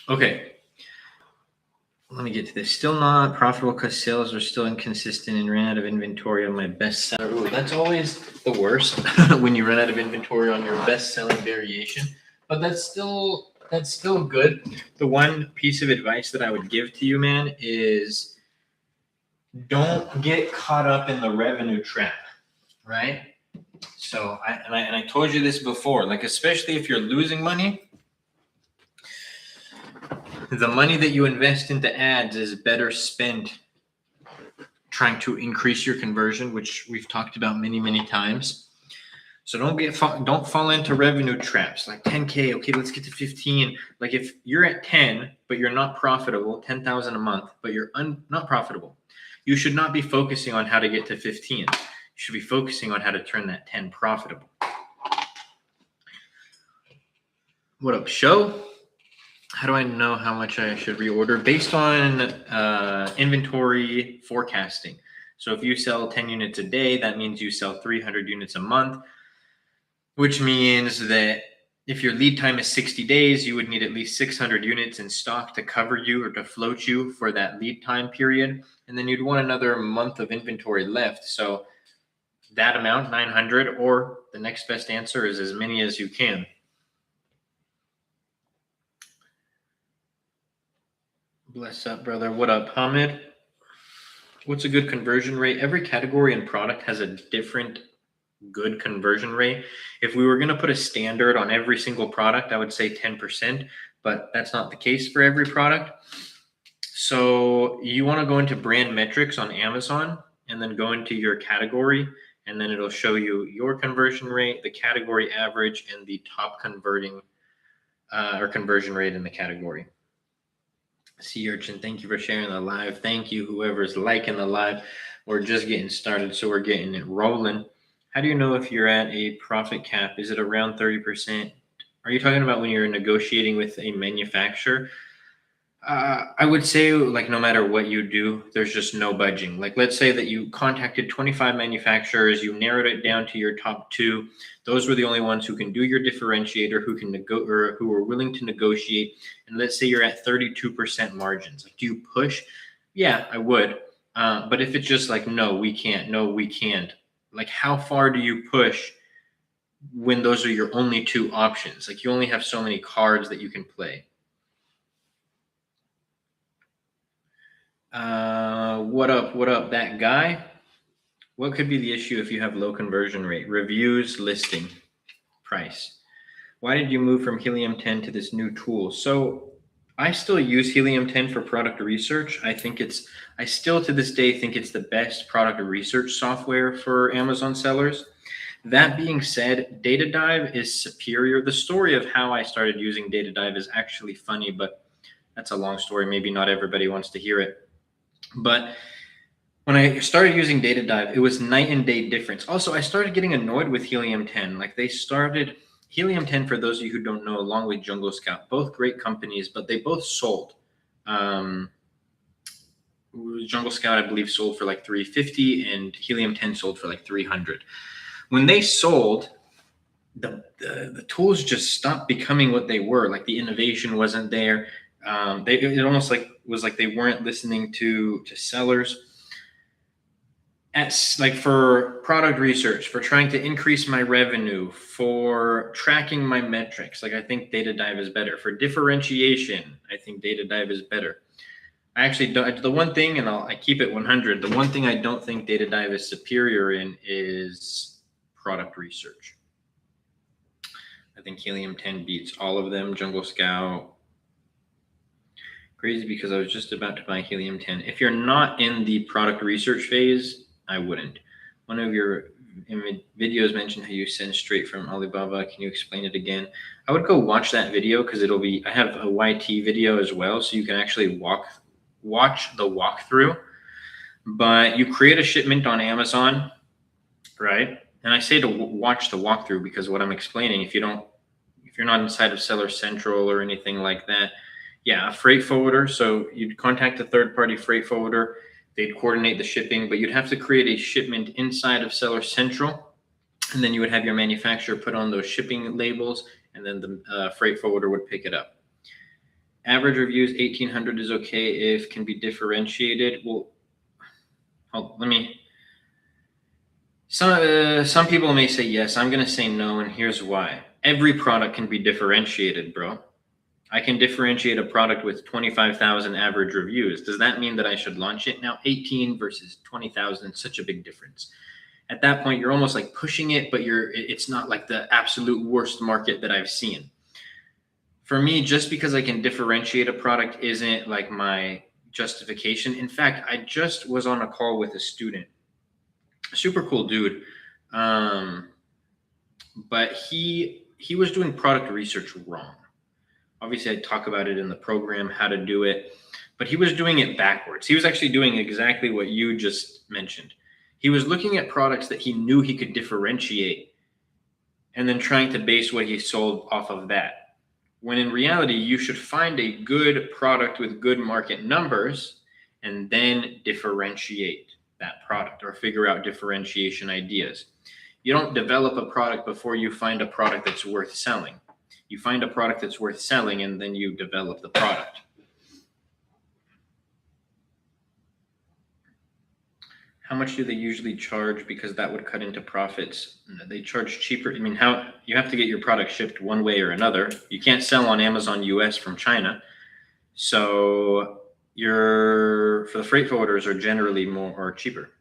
Okay. Let me get to this. Still not profitable because sales are still inconsistent and ran out of inventory on my best seller. Ooh, that's always the worst when you run out of inventory on your best selling variation. But that's still good. The one piece of advice that I would give to you, man, is don't get caught up in the revenue trap, right? So I told you this before, like especially if you're losing money, the money that you invest into ads is better spent trying to increase your conversion, which we've talked about many, many times. So don't fall into revenue traps like 10K. Okay, let's get to 15. Like if you're at 10, but you're not profitable, 10,000 a month, but you're not profitable, you should not be focusing on how to get to 15. You should be focusing on how to turn that 10 profitable. What up, show? How do I know how much I should reorder? Based on inventory forecasting. So if you sell 10 units a day, that means you sell 300 units a month, which means that if your lead time is 60 days, you would need at least 600 units in stock to cover you or to float you for that lead time period. And then you'd want another month of inventory left. So that amount, 900, or the next best answer is as many as you can. Bless up, brother. What up, Hamid? What's a good conversion rate? Every category and product has a different good conversion rate. If we were going to put a standard on every single product, I would say 10%, but that's not the case for every product. So you want to go into brand metrics on Amazon and then go into your category, and then it'll show you your conversion rate, the category average, and the top converting or conversion rate in the category. Sea Urchin, thank you for sharing the live. Thank you, whoever's liking the live. We're just getting started, so we're getting it rolling. How do you know if you're at a profit cap? Is it around 30%? Are you talking about when you're negotiating with a manufacturer? I would say, like, no matter what you do, there's just no budging. Like, let's say that you contacted 25 manufacturers, you narrowed it down to your top 2. Those were the only ones who can do your differentiator, who can or who are willing to negotiate. And let's say you're at 32% margins. Like, do you push? Yeah, I would. But if it's just like, no, we can't. Like, how far do you push when those are your only 2 options? Like, you only have so many cards that you can play. What up, that guy? What could be the issue if you have low conversion rate? Reviews, listing, price. Why did you move from Helium 10 to this new tool? So I still use Helium 10 for product research. I still to this day think it's the best product research software for Amazon sellers. That being said, Data Dive is superior. The story of how I started using Data Dive is actually funny, but that's a long story. Maybe not everybody wants to hear it. But when I started using Data Dive, it was night and day difference. Also, I started getting annoyed with Helium 10. Like, they started Helium 10, for those of you who don't know, along with Jungle Scout, both great companies, but they both sold. Jungle Scout, I believe, sold for like $350, and Helium 10 sold for like $300. When they sold, the tools just stopped becoming what they were. Like, the innovation wasn't there. It almost was like they weren't listening to sellers. Like, for product research, for trying to increase my revenue, for tracking my metrics, like, I think Data Dive is better. For differentiation, I think Data Dive is better. I actually don't. The one thing, and I keep it 100. The one thing I don't think Data Dive is superior in is product research. I think Helium 10 beats all of them. Jungle Scout. Crazy, because I was just about to buy Helium 10. If you're not in the product research phase, I wouldn't. One of your videos mentioned how you send straight from Alibaba. Can you explain it again? I would go watch that video, because I have a YT video as well, so you can actually watch the walkthrough. But you create a shipment on Amazon, right? And I say to watch the walkthrough because what I'm explaining, if you're not inside of Seller Central or anything like that, yeah, a freight forwarder. So you'd contact a third-party freight forwarder. They'd coordinate the shipping, but you'd have to create a shipment inside of Seller Central, and then you would have your manufacturer put on those shipping labels, and then the freight forwarder would pick it up. Average reviews 1,800 is okay if can be differentiated. Well, some people may say yes. I'm going to say no, and here's why. Every product can be differentiated, bro. I can differentiate a product with 25,000 average reviews. Does that mean that I should launch it now? 18 versus 20,000, such a big difference. At that point, you're almost like pushing it, but it's not like the absolute worst market that I've seen. For me, just because I can differentiate a product isn't like my justification. In fact, I just was on a call with a student, super cool dude. But he was doing product research wrong. Obviously, I talk about it in the program, how to do it, but he was doing it backwards. He was actually doing exactly what you just mentioned. He was looking at products that he knew he could differentiate and then trying to base what he sold off of that. When in reality, you should find a good product with good market numbers and then differentiate that product or figure out differentiation ideas. You don't develop a product before you find a product that's worth selling. You find a product that's worth selling and then you develop the product. How much do they usually charge? Because that would cut into profits. They charge cheaper. I mean, how you have to get your product shipped one way or another. You can't sell on Amazon US from China. So for the freight forwarders are generally more or cheaper.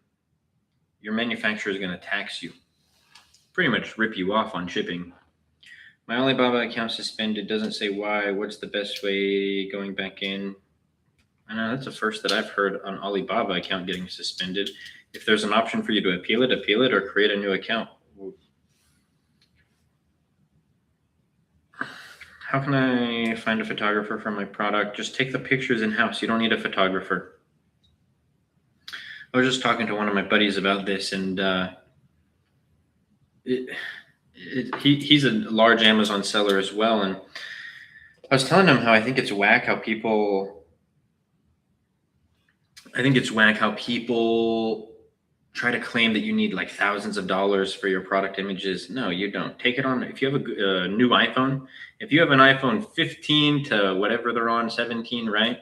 Your manufacturer is going to tax you, pretty much rip you off on shipping. My Alibaba account suspended, doesn't say why. What's the best way going back in? I know that's the first that I've heard on Alibaba account getting suspended. If there's an option for you to appeal it, or create a new account. How can I find a photographer for my product? Just take the pictures in-house. You don't need a photographer. I was just talking to one of my buddies about this, and he's a large Amazon seller as well. And I was telling him how I think it's whack how people try to claim that you need like thousands of dollars for your product images. No, you don't. Take it on. If you have a new iPhone, if you have an iPhone 15 to whatever they're on, 17, right?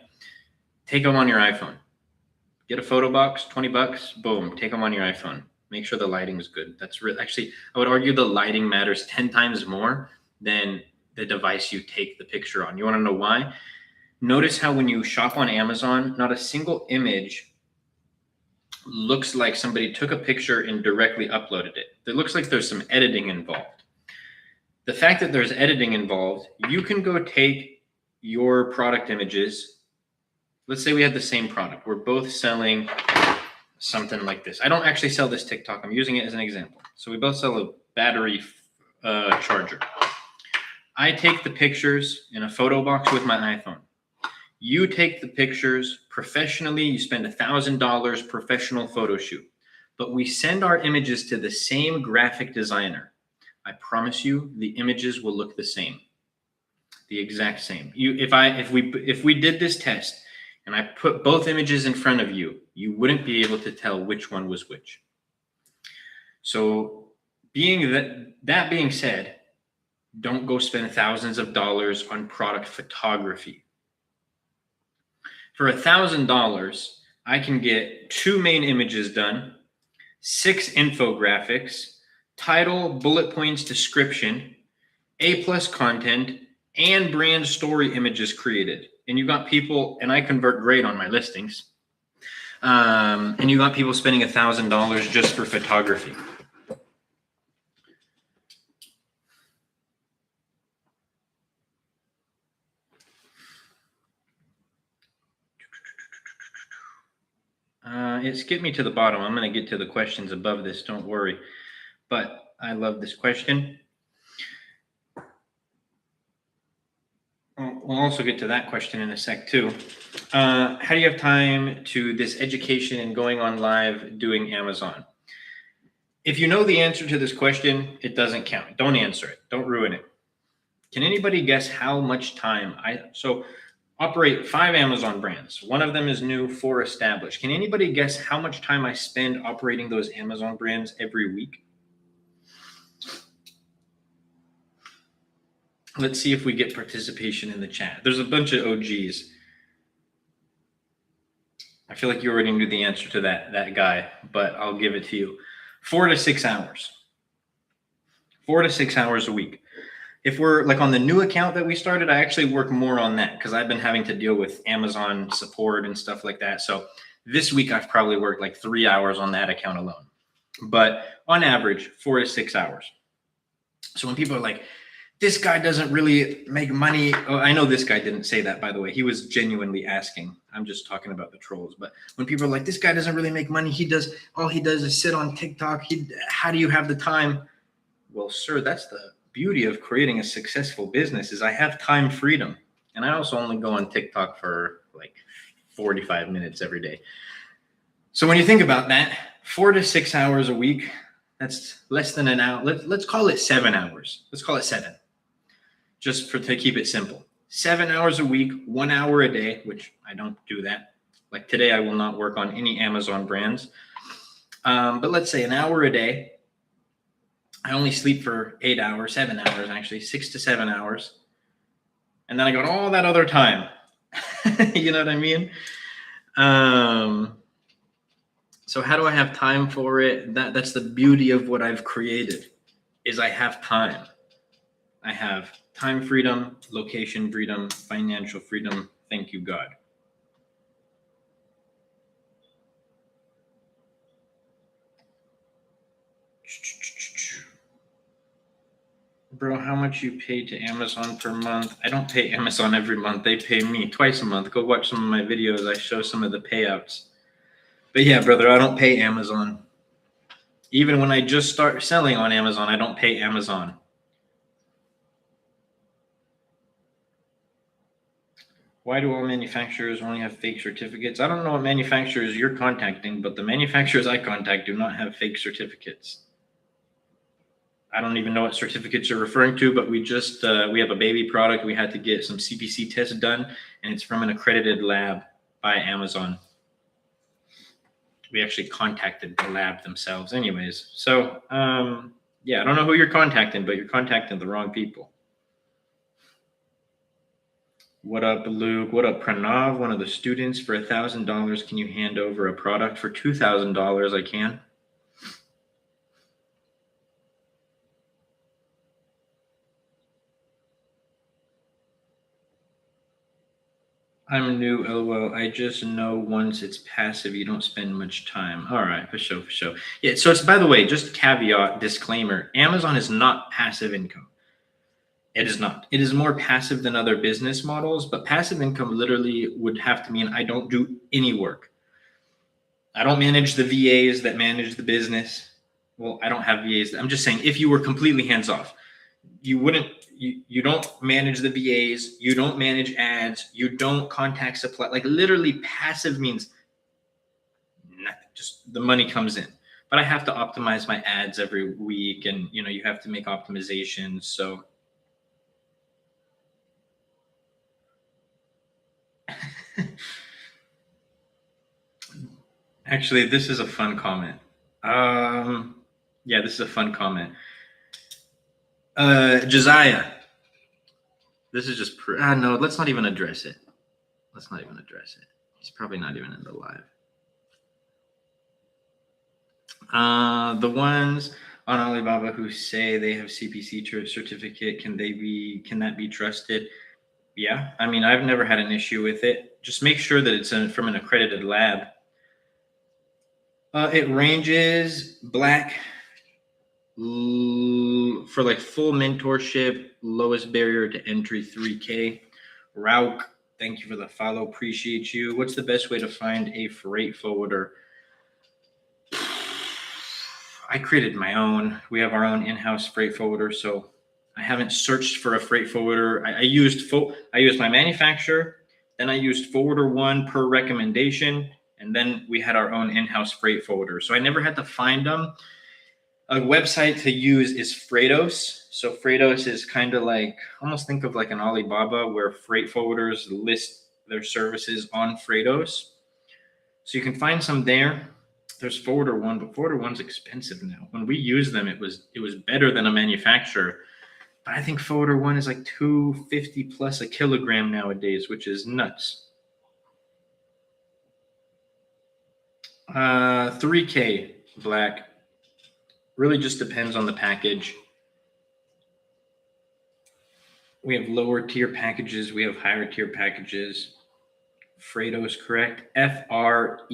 Take them on your iPhone. Get a photo box, $20, boom, take them on your iPhone. Make sure the lighting is good. That's actually, I would argue the lighting matters 10 times more than the device you take the picture on. You want to know why? Notice how when you shop on Amazon, not a single image looks like somebody took a picture and directly uploaded it. It looks like there's some editing involved. The fact that there's editing involved, you can go take your product images. Let's say we had the same product. We're both selling something like this. I don't actually sell this TikTok. I'm using it as an example. So we both sell a battery charger. I take the pictures in a photo box with my iPhone. You take the pictures professionally. You spend $1,000 professional photo shoot. But we send our images to the same graphic designer. I promise you the images will look the same. The exact same. If we did this test and I put both images in front of you, you wouldn't be able to tell which one was which. So that being said, don't go spend thousands of dollars on product photography. For $1,000, I can get 2 main images done, 6 infographics, title, bullet points, description, A+ content, and brand story images created. And you got people, and I convert great on my listings. And you got people spending $1,000 just for photography. It skipped me to the bottom. I'm going to get to the questions above this. Don't worry. But I love this question. We'll also get to that question in a sec too. How do you have time to this education and going on live doing Amazon? If you know the answer to this question, it doesn't count. Don't answer it. Don't ruin it. Can anybody guess how much time operate 5 Amazon brands. 1 of them is new, 4 established. Can anybody guess how much time I spend operating those Amazon brands every week? Let's see if we get participation in the chat. There's a bunch of OGs. I feel like you already knew the answer to that guy, but I'll give it to you. 4 to 6 hours. 4 to 6 hours a week. If we're like on the new account that we started, I actually work more on that because I've been having to deal with Amazon support and stuff like that. So this week I've probably worked like 3 hours on that account alone. But on average, 4 to 6 hours. So when people are like, this guy doesn't really make money. Oh, I know this guy didn't say that, by the way. He was genuinely asking. I'm just talking about the trolls. But when people are like, this guy doesn't really make money. All he does is sit on TikTok. How do you have the time? Well, sir, that's the beauty of creating a successful business is I have time freedom. And I also only go on TikTok for like 45 minutes every day. So when you think about that, 4 to 6 hours a week, that's less than an hour. Let's call it 7 hours. Let's call it 7. Just to keep it simple. 7 hours a week, 1 hour a day, which I don't do that. Like today, I will not work on any Amazon brands. But let's say an hour a day. I only sleep for 8 hours, 7 hours, actually, 6 to 7 hours. And then I got all that other time. You know what I mean? So how do I have time for it? That's the beauty of what I've created is I have time. I have time freedom, location freedom, financial freedom. Thank you, God. Bro, how much you pay to Amazon per month? I don't pay Amazon every month. They pay me twice a month. Go watch some of my videos. I show some of the payouts. But yeah, brother, I don't pay Amazon. Even when I just start selling on Amazon, I don't pay Amazon. Why do all manufacturers only have fake certificates? I don't know what manufacturers you're contacting, but the manufacturers I contact do not have fake certificates. I don't even know what certificates you're referring to, but we have a baby product. We had to get some CPC tests done, and it's from an accredited lab by Amazon. We actually contacted the lab themselves anyways. So, yeah, I don't know who you're contacting, but you're contacting the wrong people. What up, Luke? What up, Pranav? One of the students. For $1,000, can you hand over a product? For $2,000, I can. I'm new, LOL. I just know once it's passive, you don't spend much time. All right, for sure. Yeah, so it's, by the way, just caveat, disclaimer, Amazon is not passive income. It is not. It is more passive than other business models, but passive income literally would have to mean I don't do any work. I don't manage the VAs that manage the business. Well, I don't have VAs. I'm just saying if you were completely hands off, you don't manage the VAs, you don't manage ads, you don't contact supply. Like literally passive means nothing, just the money comes in. But I have to optimize my ads every week and you have to make optimizations. So actually, this is a fun comment. Yeah, this is a fun comment. Josiah. This is just no, let's not even address it. He's probably not even in the live. The ones on Alibaba who say they have CPC certificate, can that be trusted? Yeah, I mean, I've never had an issue with it. Just make sure that it's from an accredited lab. It ranges black for like full mentorship, lowest barrier to entry, 3K. Rauk, thank you for the follow. Appreciate you. What's the best way to find a freight forwarder? I created my own. We have our own in-house freight forwarder, so I haven't searched for a freight forwarder. I used my manufacturer, then I used forwarder one per recommendation, and then we had our own in-house freight forwarder. So I never had to find them. A website to use is Freightos. So Freightos is kind of like, almost think of like an Alibaba where freight forwarders list their services on Freightos. So you can find some there. There's Forwarder One, but Forwarder One's expensive now. When we used them, it was better than a manufacturer. But I think photo one is like $250 plus a kilogram nowadays, which is nuts. 3K black. Really just depends on the package. We have lower tier packages. We have higher tier packages. Fredo is correct. Freighto.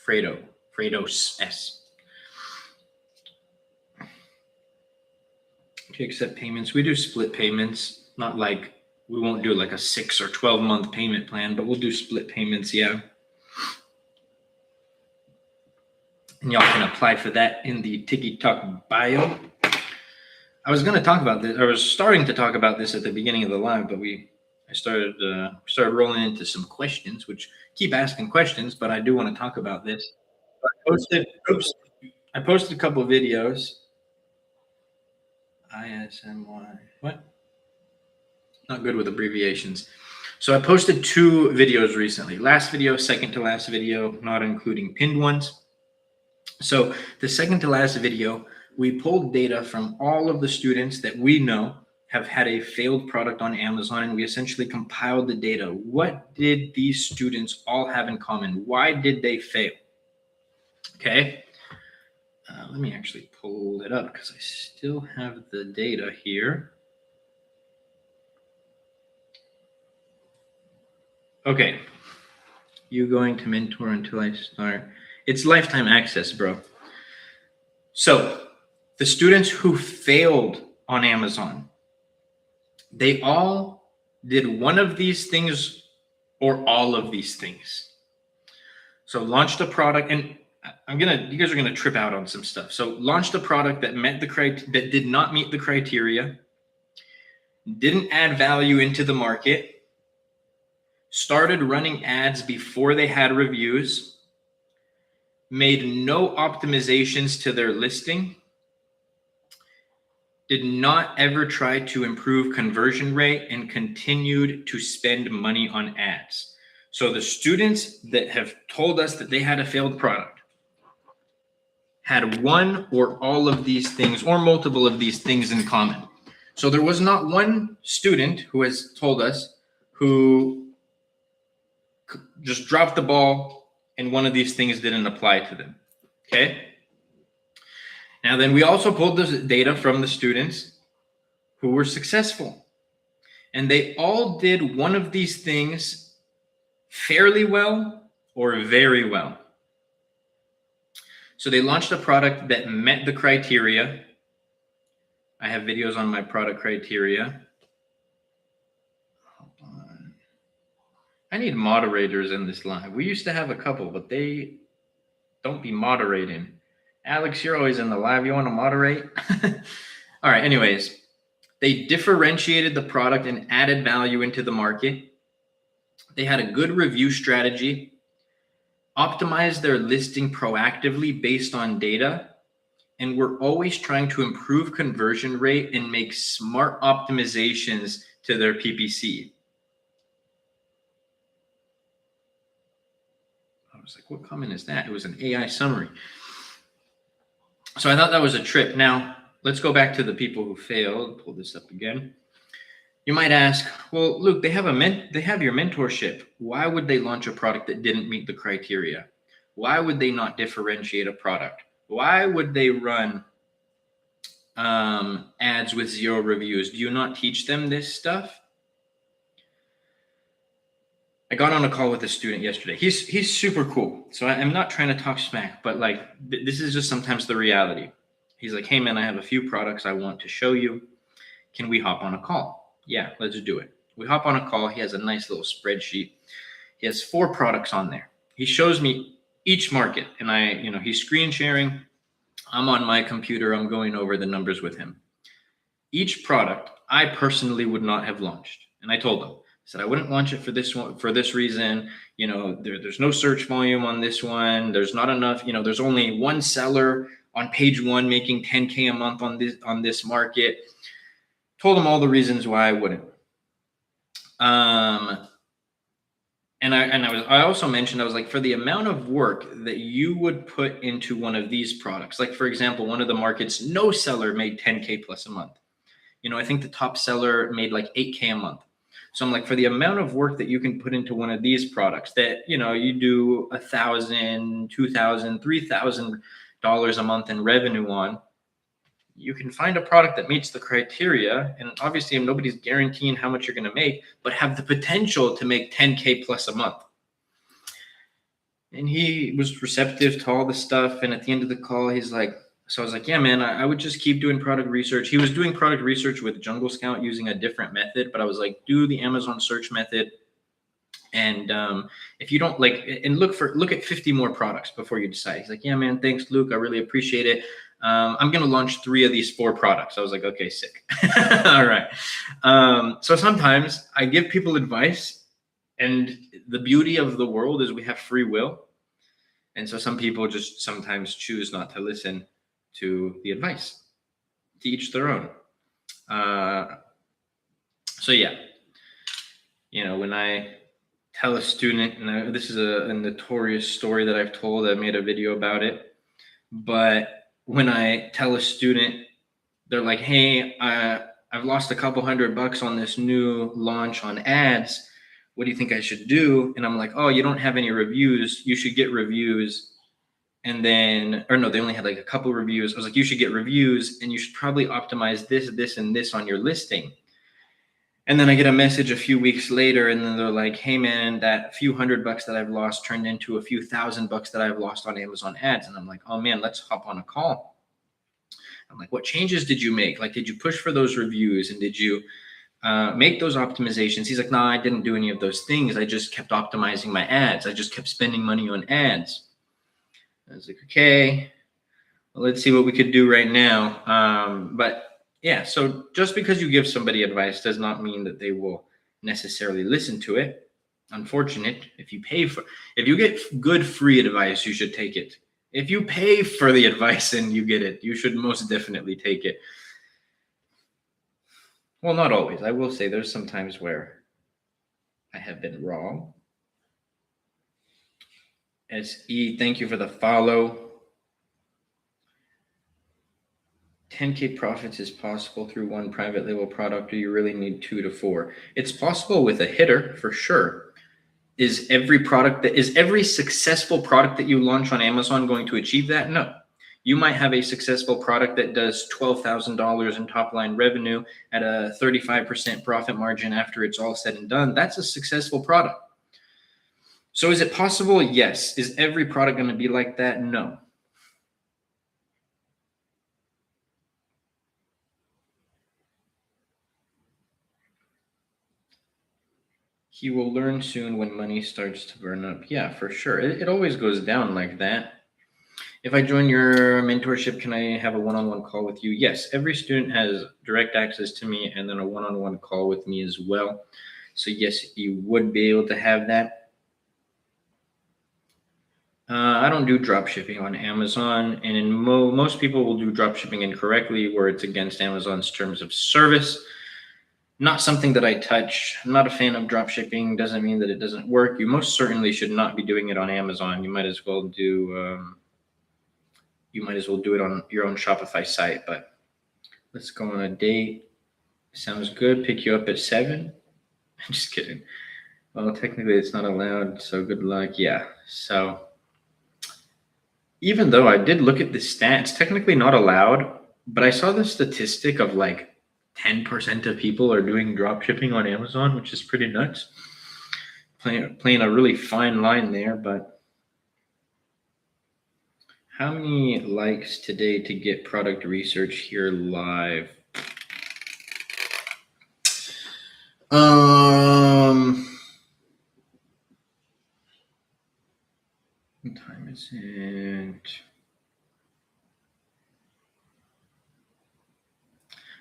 Fredo. Freitos S. Do you accept payments? We do split payments. Not like we won't do like a 6 or 12 month payment plan, but we'll do split payments. Yeah. And y'all can apply for that in the TikTok bio. I was going to talk about this. I was starting to talk about this at the beginning of the live, but I started rolling into some questions, which keep asking questions, but I do want to talk about this. I posted a couple of videos. ISMY. What? Not good with abbreviations. So I posted 2 videos recently. Last video, second to last video, not including pinned ones. So the second to last video, we pulled data from all of the students that we know have had a failed product on Amazon, and we essentially compiled the data. What did these students all have in common? Why did they fail? Okay. Let me actually pull it up because I still have the data here. Okay. You going to mentor until I start? It's lifetime access, bro. So the students who failed on Amazon, they all did one of these things or all of these things. So launched a product, and you guys are gonna trip out on some stuff. So launched a product that that did not meet the criteria, didn't add value into the market, started running ads before they had reviews, made no optimizations to their listing, did not ever try to improve conversion rate, and continued to spend money on ads. So the students that have told us that they had a failed product had one or all of these things or multiple of these things in common. So there was not one student who has told us who just dropped the ball and one of these things didn't apply to them. Okay. Now then we also pulled this data from the students who were successful, and they all did one of these things fairly well or very well. So they launched a product that met the criteria. I have videos on my product criteria. Hold on. I need moderators in this live. We used to have a couple, but they don't be moderating. Alex, you're always in the live. You want to moderate? All right. Anyways, they differentiated the product and added value into the market. They had a good review strategy, optimized their listing proactively based on data, and were always trying to improve conversion rate and make smart optimizations to their PPC. I was like, what comment is that? It was an AI summary. So I thought that was a trip. Now, let's go back to the people who failed. Pull this up again. You might ask, well, Luke, they have your mentorship. Why would they launch a product that didn't meet the criteria? Why would they not differentiate a product? Why would they run ads with 0 reviews? Do you not teach them this stuff? I got on a call with a student yesterday. He's super cool. So I'm not trying to talk smack, but like this is just sometimes the reality. He's like, hey man, I have a few products I want to show you. Can we hop on a call? Yeah, let's do it. We hop on a call. He has a nice little spreadsheet. He has 4 products on there. He shows me each market, and he's screen sharing. I'm on my computer. I'm going over the numbers with him. Each product I personally would not have launched. And I told him, I said, I wouldn't launch it for this one, for this reason. There's no search volume on this one. There's not enough, there's only one seller on page 1 making 10K a month on this market. Told him all the reasons why I wouldn't. I also mentioned, I was like, for the amount of work that you would put into one of these products, like for example, one of the markets, no seller made 10K plus a month. I think the top seller made like 8K a month. So I'm like, for the amount of work that you can put into one of these products that, you do $1,000, $2,000, $3,000 a month in revenue on, you can find a product that meets the criteria. And obviously nobody's guaranteeing how much you're going to make, but have the potential to make 10K plus a month. And he was receptive to all the stuff. And at the end of the call, he's like, so I was like, yeah, man, I would just keep doing product research. He was doing product research with Jungle Scout using a different method, but I was like, do the Amazon search method. And if you don't like, and look at 50 more products before you decide. He's like, yeah, man, thanks, Luke. I really appreciate it. I'm going to launch 3 of these 4 products. I was like, okay, sick. All right. So sometimes I give people advice, and the beauty of the world is we have free will. And so some people just sometimes choose not to listen to the advice. To each their own. So yeah, when I tell a student, and this is a notorious story that I've told, I made a video about it, but when I tell a student, they're like, hey, I've lost a couple $100 on this new launch on ads. What do you think I should do? And I'm like, oh, you don't have any reviews. You should get reviews. And then, or no, they only had like a couple reviews. I was like, you should get reviews, and you should probably optimize this, and this on your listing. And then I get a message a few weeks later, and then they're like, hey man, that few $100 that I've lost turned into a few $1,000 that I've lost on Amazon ads. And I'm like, oh man, let's hop on a call. I'm like, what changes did you make? Like, did you push for those reviews, and did you make those optimizations? He's like, no, I didn't do any of those things. I just kept optimizing my ads. I just kept spending money on ads. I was like, okay, well, let's see what we could do right now. But yeah, so just because you give somebody advice does not mean that they will necessarily listen to it. Unfortunate. If you get good free advice, you should take it. If you pay for the advice and you get it, you should most definitely take it. Well, not always. I will say there's some times where I have been wrong. SE, thank you for the follow. 10K profits is possible through one private label product, or you really need 2 to 4? It's possible with a hitter for sure. Is every successful product that you launch on Amazon going to achieve that? No. You might have a successful product that does $12,000 in top line revenue at a 35% profit margin after it's all said and done. That's a successful product. So is it possible? Yes. Is every product going to be like that? No. He will learn soon when money starts to burn up. Yeah, for sure. It always goes down like that. If I join your mentorship, can I have a one-on-one call with you? Yes, every student has direct access to me, and then a one-on-one call with me as well. So yes, you would be able to have that. I don't do drop shipping on Amazon, and in most people will do drop shipping incorrectly, where it's against Amazon's terms of service. Not something that I touch. I'm not a fan of drop shipping. Doesn't mean that it doesn't work. You most certainly should not be doing it on Amazon. You might as well do it on your own Shopify site. But let's go on a date. Sounds good. Pick you up at 7. I'm just kidding. Well, technically it's not allowed, so good luck. Yeah. So even though I did look at the stats, technically not allowed, but I saw the statistic of like 10% of people are doing drop shipping on Amazon, which is pretty nuts. Playing a really fine line there, but how many likes today to get product research here live? What time is it?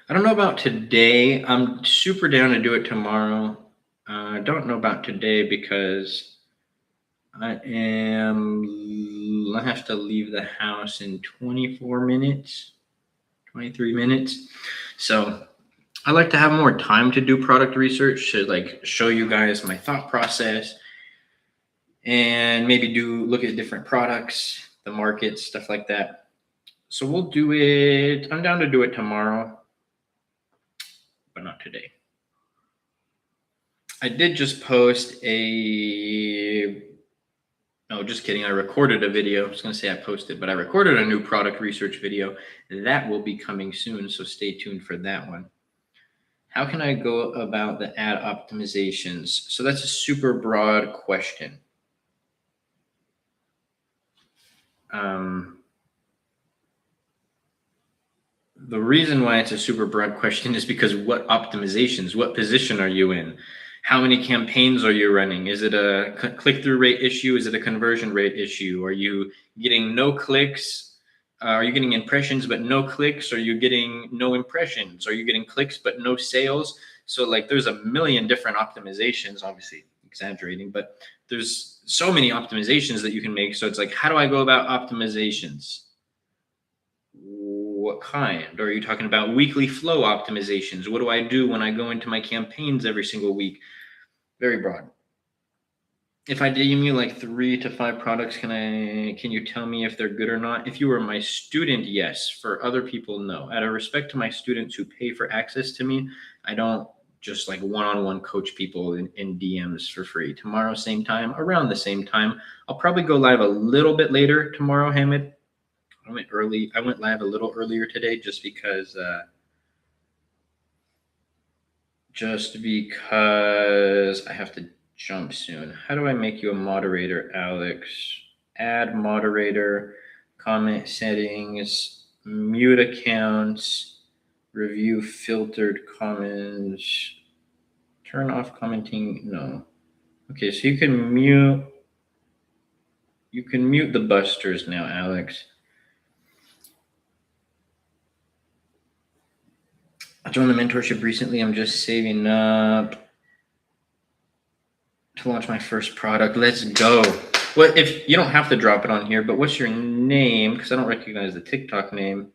I don't know about today. I'm super down to do it tomorrow. I don't know about today because I have to leave the house in 24 minutes, 23 minutes. So I like to have more time to do product research, to like show you guys my thought process, and maybe look at different products, the market, stuff like that. So we'll do it. I'm down to do it tomorrow, but not today. I did just post no, just kidding. I recorded a video. I was going to say I posted, but I recorded a new product research video. That will be coming soon, so stay tuned for that one. How can I go about the ad optimizations? So that's a super broad question. The reason why it's a super broad question is because what optimizations, what position are you in? How many campaigns are you running? Is it a click-through rate issue? Is it a conversion rate issue? Are you getting no clicks? Are you getting impressions but no clicks? Are you getting no impressions? Are you getting clicks but no sales? So like there's a million different optimizations, obviously exaggerating, but there's so many optimizations that you can make. So it's like, how do I go about optimizations? What kind? Or are you talking about weekly flow optimizations? What do I do when I go into my campaigns every single week? Very broad. If I deem you like 3 to 5 products, can you tell me if they're good or not? If you were my student, yes. For other people, no. Out of respect to my students who pay for access to me, I don't just like one-on-one coach people in DMs for free. Tomorrow, same time, around the same time. I'll probably go live a little bit later tomorrow, Hamid. I went early. I went live a little earlier today just because I have to jump soon. How do I make you a moderator, Alex? Add moderator, comment settings, mute accounts, review filtered comments, turn off commenting. No. Okay, so you can mute the busters now, Alex. I joined the mentorship recently. I'm just saving up to launch my first product. Let's go. What if you don't have to drop it on here, but what's your name? Because I don't recognize the TikTok name.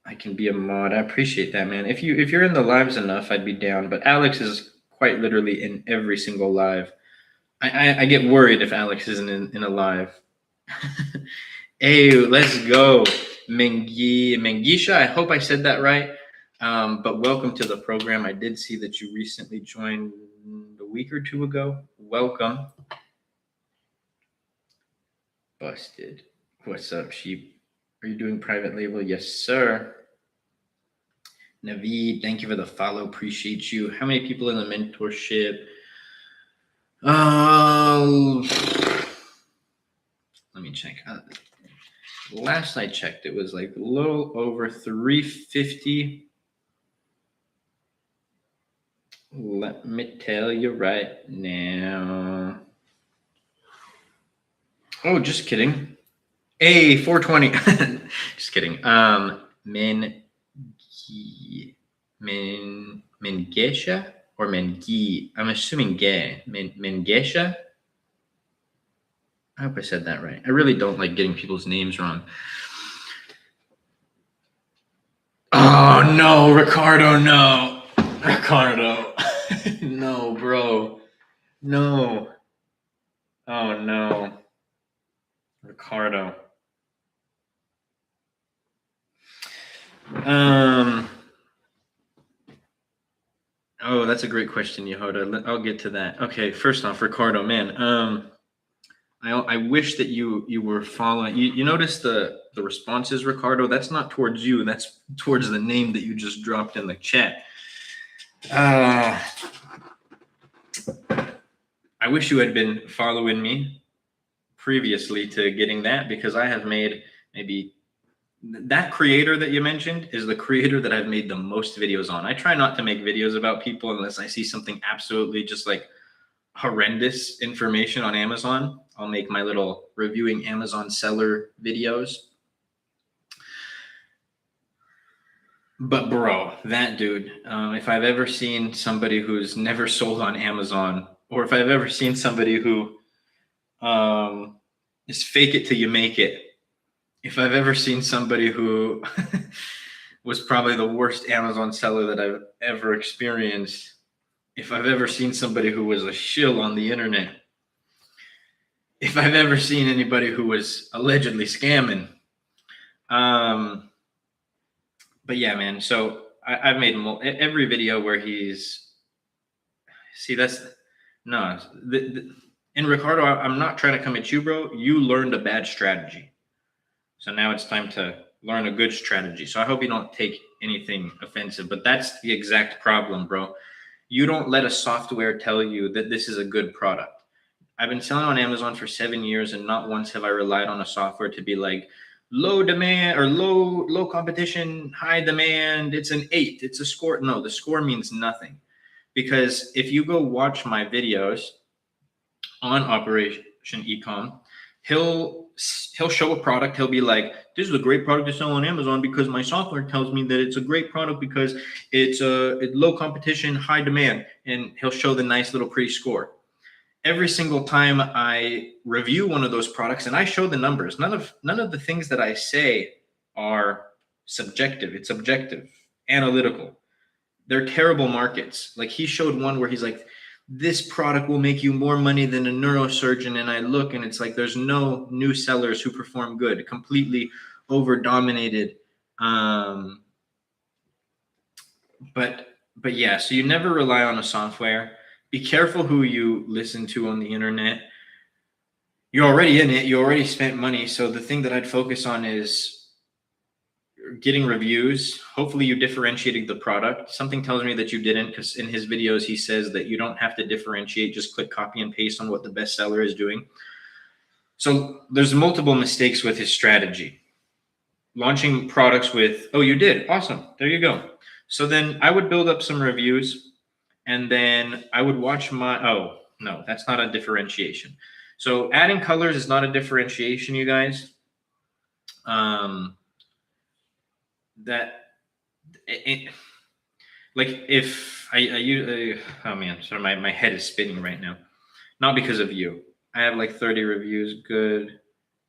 I can be a mod. I appreciate that, man. If you're in the lives enough, I'd be down. But Alex is quite literally in every single live. I get worried if Alex isn't in a live. Hey, let's go. Mengisha, I hope I said that right. But welcome to the program. I did see that you recently joined a week or two ago. Welcome. Busted. What's up, sheep? Are you doing private label? Yes, sir. Naveed, thank you for the follow. Appreciate you. How many people in the mentorship? Let me check. Last I checked, it was like a little over 350. Let me tell you right now. Oh, just kidding. Hey, 420. Just kidding. Mengesha or Mengi? I'm assuming gay. Mengesha? I hope I said that right. I really don't like getting people's names wrong. Oh, no, Ricardo, no. Ricardo. No, bro. No. Oh, no. Ricardo. Oh, that's a great question, Yehuda. I'll get to that. Okay, first off, Ricardo, man. I wish that you were following. You notice the responses, Ricardo. That's not towards you. That's towards the name that you just dropped in the chat. I wish you had been following me previously to getting that, because I have made maybe that creator that you mentioned is the creator that I've made the most videos on. I try not to make videos about people unless I see something absolutely just like horrendous information on Amazon. I'll make my little reviewing Amazon seller videos. But bro, that dude, if I've ever seen somebody who's never sold on Amazon, or if I've ever seen somebody who is fake it till you make it, if I've ever seen somebody who was probably the worst Amazon seller that I've ever experienced, if I've ever seen somebody who was a shill on the internet, if I've ever seen anybody who was allegedly scamming. But yeah, man. So I've made every video where he's that's no. And Ricardo, I'm not trying to come at you, bro. You learned a bad strategy, so now it's time to learn a good strategy. So I hope you don't take anything offensive, but that's the exact problem, bro. You don't let a software tell you that this is a good product. I've been selling on Amazon for 7 years, and not once have I relied on a software to be like low demand or low competition, high demand. It's an 8. It's a score. No, the score means nothing. Because if you go watch my videos on Operation Ecom, he'll show a product. He'll be like, "This is a great product to sell on Amazon because my software tells me that it's a great product because it's low competition, high demand," and he'll show the nice little pretty score. Every single time I review one of those products and I show the numbers, none of the things that I say are subjective. It's objective, analytical. They're terrible markets. Like he showed one where he's like, this product will make you more money than a neurosurgeon. And I look and it's like, there's no new sellers who perform good, completely over dominated. But yeah, so you never rely on a software. Be careful who you listen to on the internet. You're already in it. You already spent money. So the thing that I'd focus on is getting reviews. Hopefully you differentiated the product. Something tells me that you didn't, because in his videos he says that you don't have to differentiate, just click copy and paste on what the best seller is doing. So there's multiple mistakes with his strategy. Launching products with, oh, you did, awesome, there you go. So then I would build up some reviews, and then I would watch my, oh no, that's not a differentiation. So adding colors is not a differentiation, you guys. Like if I use, oh man, sorry, my head is spinning right now. Not because of you. I have like 30 reviews. Good.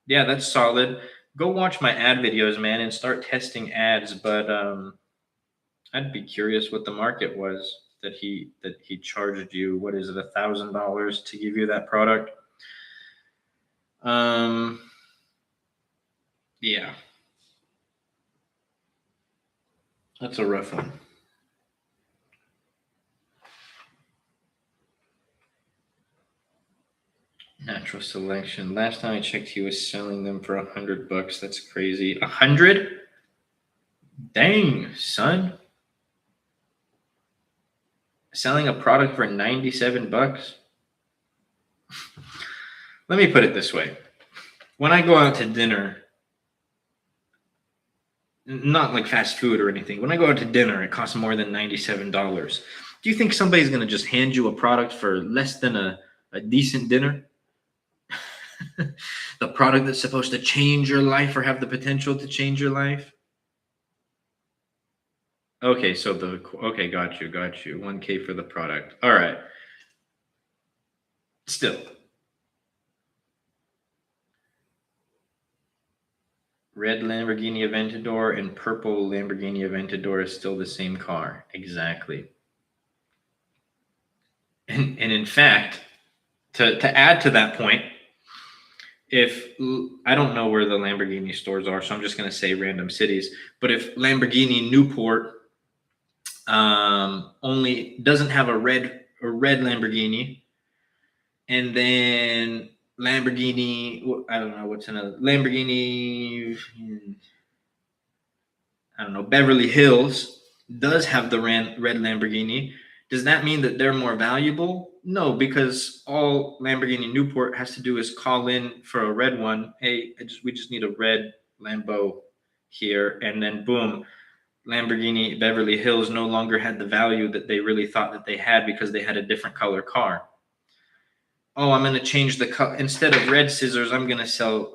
Yeah, that's solid. Go watch my ad videos, man, and start testing ads. But I'd be curious what the market was that he charged you. What is it, $1,000 to give you that product? Yeah. That's a rough one. Natural selection. Last time I checked, he was selling them for $100. That's crazy. 100? Dang, son. Selling a product for $97? Let me put it this way. When I go out to dinner, not like fast food or anything, when I go out to dinner, it costs more than $97. Do you think somebody's going to just hand you a product for less than a decent dinner? The product that's supposed to change your life or have the potential to change your life? Okay, so okay, got you. 1K for the product. All right. Still. Red Lamborghini Aventador and purple Lamborghini Aventador is still the same car. Exactly. And in fact, to add to that point, if I don't know where the Lamborghini stores are, so I'm just going to say random cities, but if Lamborghini Newport only doesn't have a red Lamborghini, and then Lamborghini, I don't know what's another Lamborghini, I don't know, Beverly Hills does have the red Lamborghini, does that mean that they're more valuable? No, because all Lamborghini Newport has to do is call in for a red one. Hey, we just need a red Lambo here, and then boom, Lamborghini Beverly Hills no longer had the value that they really thought that they had because they had a different color car. Oh, I'm going to change the color. Instead of red scissors, I'm going to sell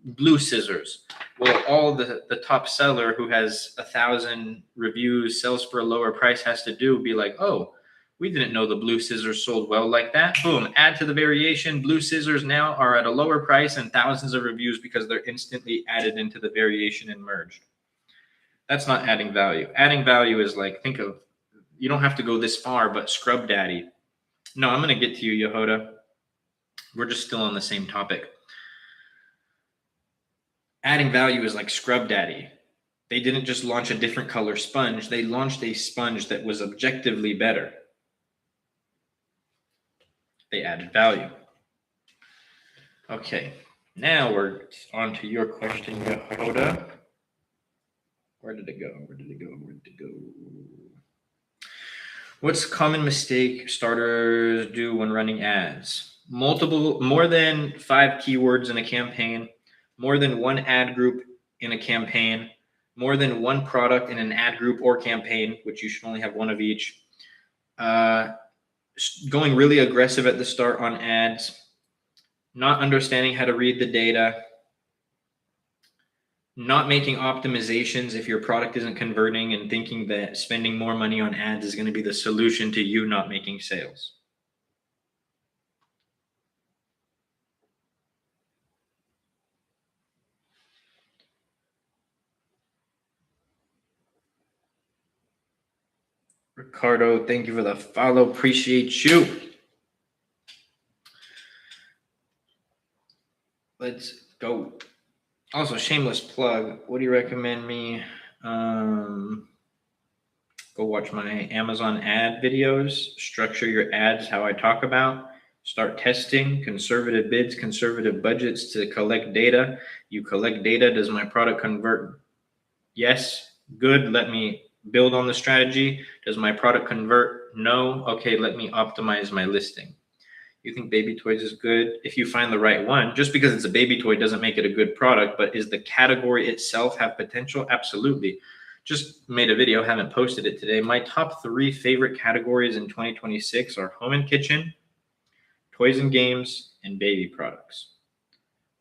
blue scissors. Well, all the top seller who has 1,000 reviews, sells for a lower price, has to do be like, oh, we didn't know the blue scissors sold well like that. Boom, add to the variation. Blue scissors now are at a lower price and thousands of reviews because they're instantly added into the variation and merged. That's not adding value. Adding value is like, think of, you don't have to go this far, but Scrub Daddy. No, I'm going to get to you, Yehoda. We're just still on the same topic. Adding value is like Scrub Daddy. They didn't just launch a different color sponge. They launched a sponge that was objectively better. They added value. Okay, now we're on to your question, Yehuda. Where did it go? What's a common mistake starters do when running ads? More than 5 keywords in a campaign, more than 1 ad group in a campaign, more than 1 product in an ad group or campaign, which you should only have 1 of each. Going really aggressive at the start on ads, not understanding how to read the data, not making optimizations if your product isn't converting and thinking that spending more money on ads is going to be the solution to you not making sales. Ricardo, thank you for the follow. Appreciate you. Let's go. Also, shameless plug. What do you recommend me? Go watch my Amazon ad videos. Structure your ads how I talk about. Start testing conservative bids, conservative budgets to collect data. You collect data. Does my product convert? Yes. Good. Let me build on the strategy. Does my product convert? No. Okay, let me optimize my listing. You think baby toys is good? If you find the right one, just because it's a baby toy doesn't make it a good product, but is the category itself have potential? Absolutely. Just made a video, haven't posted it today. My top 3 favorite categories in 2026 are home and kitchen, toys and games, and baby products.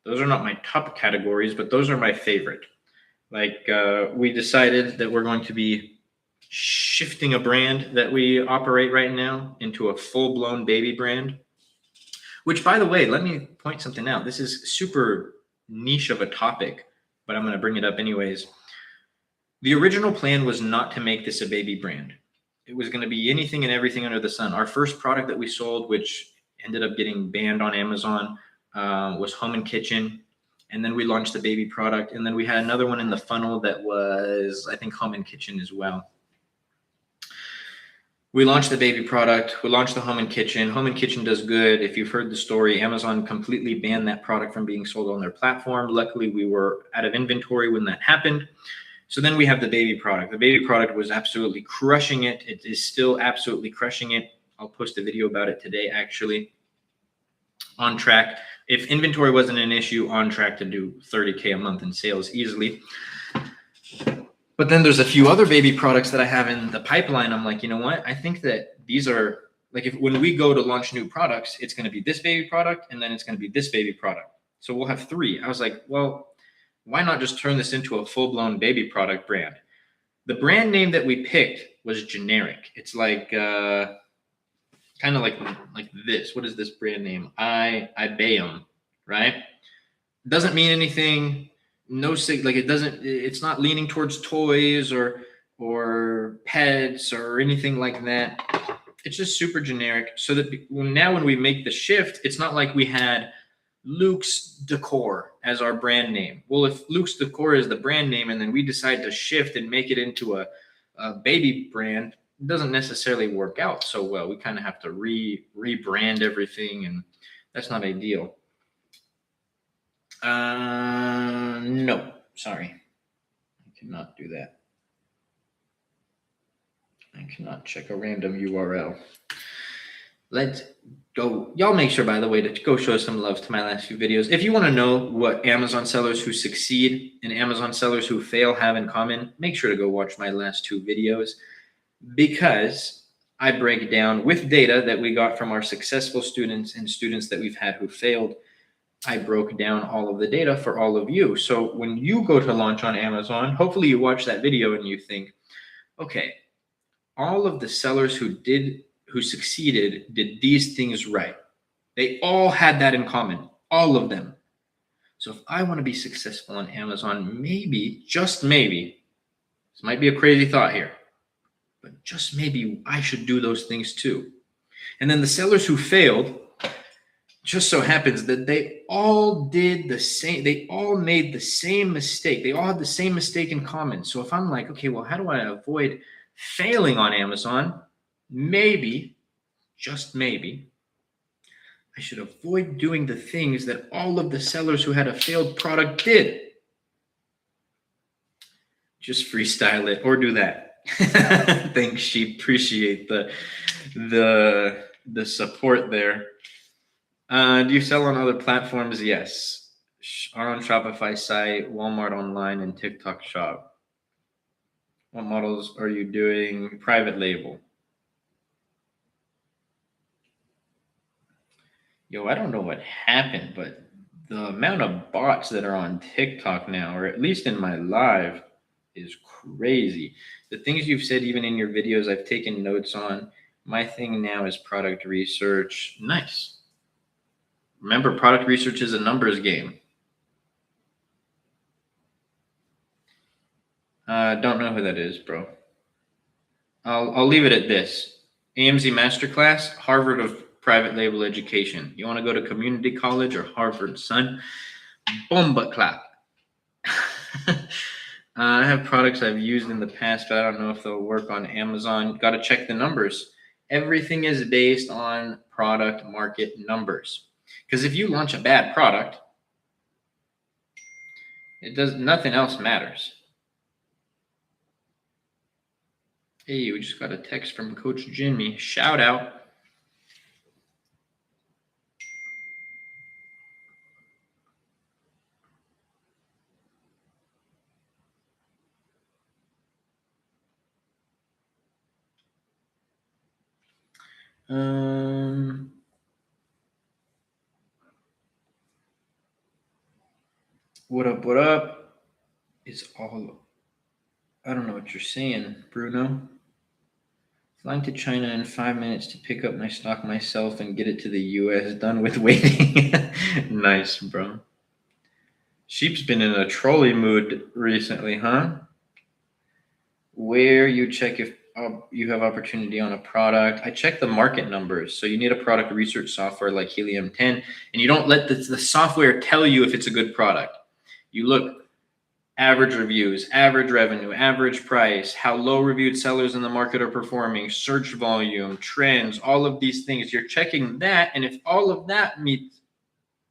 Those are not my top categories, but those are my favorite. Like we decided that we're going to be shifting a brand that we operate right now into a full-blown baby brand. Which, by the way, let me point something out. This is super niche of a topic, but I'm going to bring it up anyways. The original plan was not to make this a baby brand. It was going to be anything and everything under the sun. Our first product that we sold, which ended up getting banned on Amazon, was home and kitchen. And then we launched the baby product. And then we had another one in the funnel that was, I think, home and kitchen as well. We launched the baby product. We launched the home and kitchen. Home and kitchen does good. If you've heard the story, Amazon completely banned that product from being sold on their platform. Luckily, we were out of inventory when that happened. So then we have the baby product. The baby product was absolutely crushing it. It is still absolutely crushing it. I'll post a video about it today, actually. On track. If inventory wasn't an issue, on track to do 30K a month in sales easily. But then there's a few other baby products that I have in the pipeline. I'm like, you know what? I think that these are like, when we go to launch new products, it's going to be this baby product and then it's going to be this baby product. So we'll have 3. I was like, well, why not just turn this into a full-blown baby product brand? The brand name that we picked was generic. It's like kind of like this. What is this brand name? IBAM, right? Doesn't mean anything. It's not leaning towards toys or pets or anything like that. It's just super generic. So that now when we make the shift, it's not like we had Luke's Decor as our brand name. Well, if Luke's Decor is the brand name and then we decide to shift and make it into a baby brand, it doesn't necessarily work out so well. We kind of have to rebrand everything, and that's not ideal. No, sorry. I cannot do that. I cannot check a random URL. Let's go. Y'all make sure, by the way, to go show some love to my last few videos. If you want to know what Amazon sellers who succeed and Amazon sellers who fail have in common, make sure to go watch my last 2 videos, because I break down with data that we got from our successful students and students that we've had who failed. I broke down all of the data for all of you. So when you go to launch on Amazon, hopefully you watch that video and you think, okay, all of the sellers who succeeded did these things right. They all had that in common, all of them. So if I want to be successful on Amazon, maybe, just maybe, this might be a crazy thought here, but just maybe I should do those things too. And then the sellers who failed, just so happens that they all did the same. They all made the same mistake. They all had the same mistake in common. So if I'm like, okay, well, how do I avoid failing on Amazon? Maybe, just maybe, I should avoid doing the things that all of the sellers who had a failed product did. Just freestyle it or do that. Thanks, she appreciate the support there. Do you sell on other platforms? Yes. Our own Shopify site, Walmart online, and TikTok shop. What models are you doing? Private label. Yo, I don't know what happened, but the amount of bots that are on TikTok now, or at least in my live, is crazy. The things you've said, even in your videos, I've taken notes on. My thing now is product research. Nice. Remember, product research is a numbers game. Don't know who that is, bro. I'll leave it at this. AMZ Masterclass, Harvard of private label education. You want to go to community college or Harvard, son? Bomba clap. I have products I've used in the past, but I don't know if they'll work on Amazon. Got to check the numbers. Everything is based on product market numbers. Because if you launch a bad product, nothing else matters. Hey, we just got a text from Coach Jimmy. Shout out. What up? What up? It's all. I don't know what you're saying, Bruno. Flying to China in 5 minutes to pick up my stock myself and get it to the US. Done with waiting. Nice, bro. Sheep's been in a trolley mood recently, huh? Where you check if you have opportunity on a product. I check the market numbers. So you need a product research software like Helium 10, and you don't let the software tell you if it's a good product. You look average reviews, average revenue, average price, how low reviewed sellers in the market are performing, search volume, trends, all of these things. You're checking that, and if all of that meets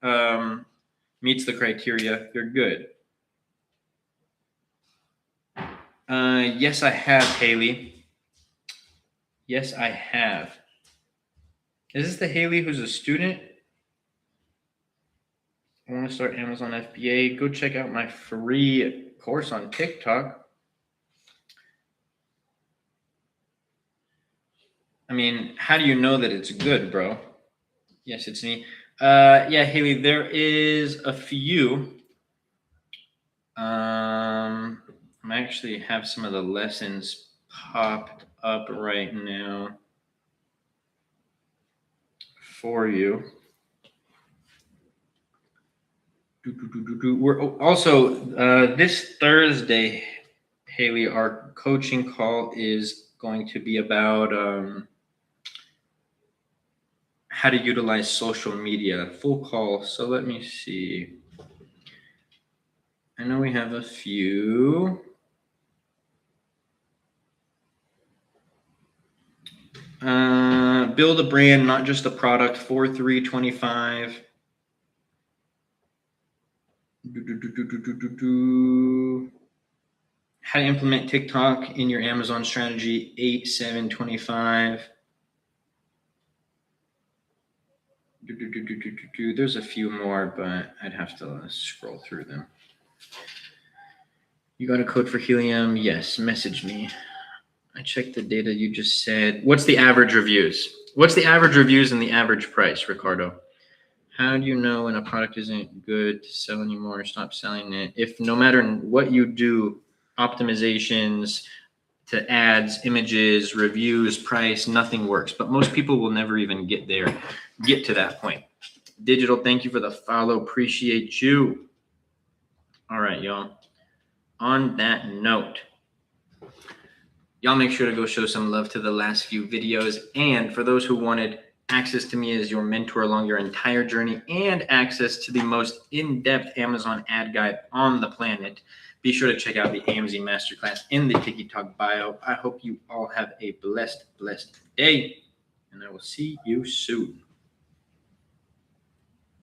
the criteria, you're good. Yes, I have, Haley. Yes, I have. Is this the Haley who's a student? I want to start Amazon FBA. Go check out my free course on TikTok. I mean, how do you know that it's good, bro? Yes, it's me. Yeah, Haley, there is a few. I actually have some of the lessons popped up right now for you. We're also this Thursday, Haley, our coaching call is going to be about how to utilize social media. Full call. So let me see. I know we have a few. Build a brand, not just a product. 4-3-25. How to implement TikTok in your Amazon strategy. 8-7-25. There's a few more, but I'd have to scroll through them. You got a code for Helium? Yes, message me. I checked the data you just said. What's the average reviews? What's the average reviews and the average price, Ricardo? How do you know when a product isn't good to sell anymore or stop selling it? If no matter what you do, optimizations to ads, images, reviews, price, nothing works. But most people will never even get to that point. Digital, thank you for the follow. Appreciate you. All right, y'all. On that note, y'all make sure to go show some love to the last few videos. And for those who wanted access to me as your mentor along your entire journey, and access to the most in-depth Amazon ad guide on the planet, be sure to check out the AMZ Masterclass in the Tiki Talk bio. I hope you all have a blessed day, and I will see you soon.